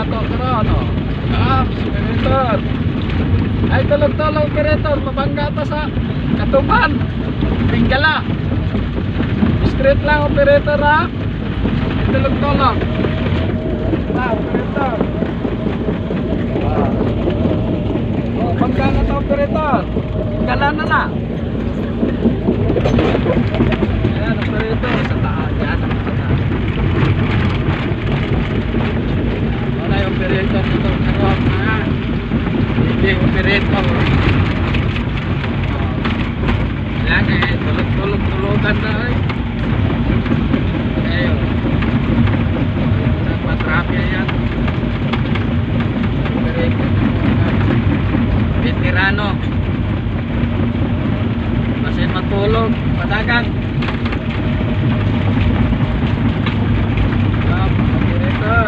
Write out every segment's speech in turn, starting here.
to karon oh. Operator. Ay tulog-tulog operator, mabangga ta sa Katuban. Tingala. Straight lang operator ha. Ay tulog-tulog. Operator. Oh, bangga na to operator. Tingala na. Ayan operator sa taas. Yan ang taas. Wala yung operator nito karon ha. Hindi operator. Yan eh, tulog-tulogan na eh. Ayun. Patrapya yan. Operator. Veterano. Masin matulog. Padagang. Operator.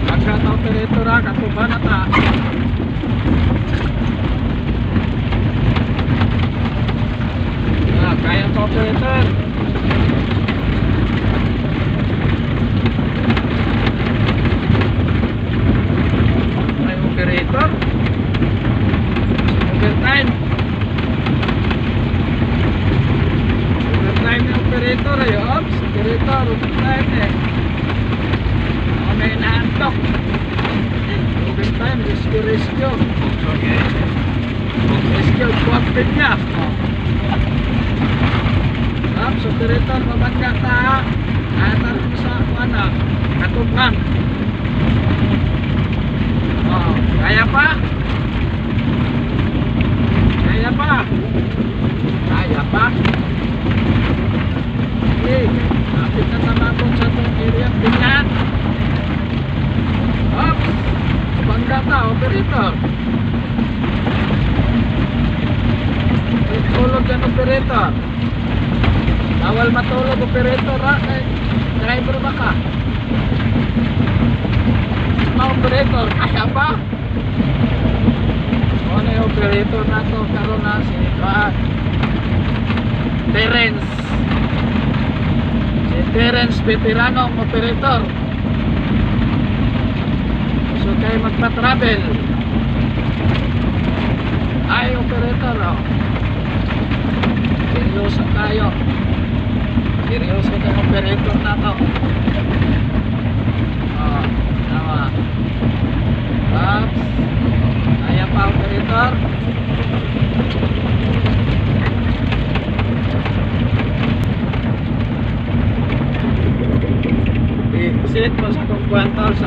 Pagkat operator ha, Katuban na ta. Kaya ang operator. May operator. Overtime. Overtime yung operator ay ops. Operator, overtime eh. May naantok. Overtime, rescue. Okay. Rescue, kuwapin niya. Ops, operator, mabangga ta. Atar mo sa mana, Katuban. Oh, kaya pa? Kaya pa? Kaya pa? Okay, kapit na tamakon sa itong area. Tingnan. Ops, mabangga ta, operator. Tulog yan, operator. Bawal matulog operator ha. Driver ba ka? Mga operator, kaya pa? Ano yung operator na to? Karoon na si Terence. Si Terence, veterano ang operator. So kayo magpa-travel. Ay operator oh. Seryoso tayo. Seryoso ng operator na to. Oh, tama. Ops. Kaya pa operator. Sit mo sa kong kwantal sa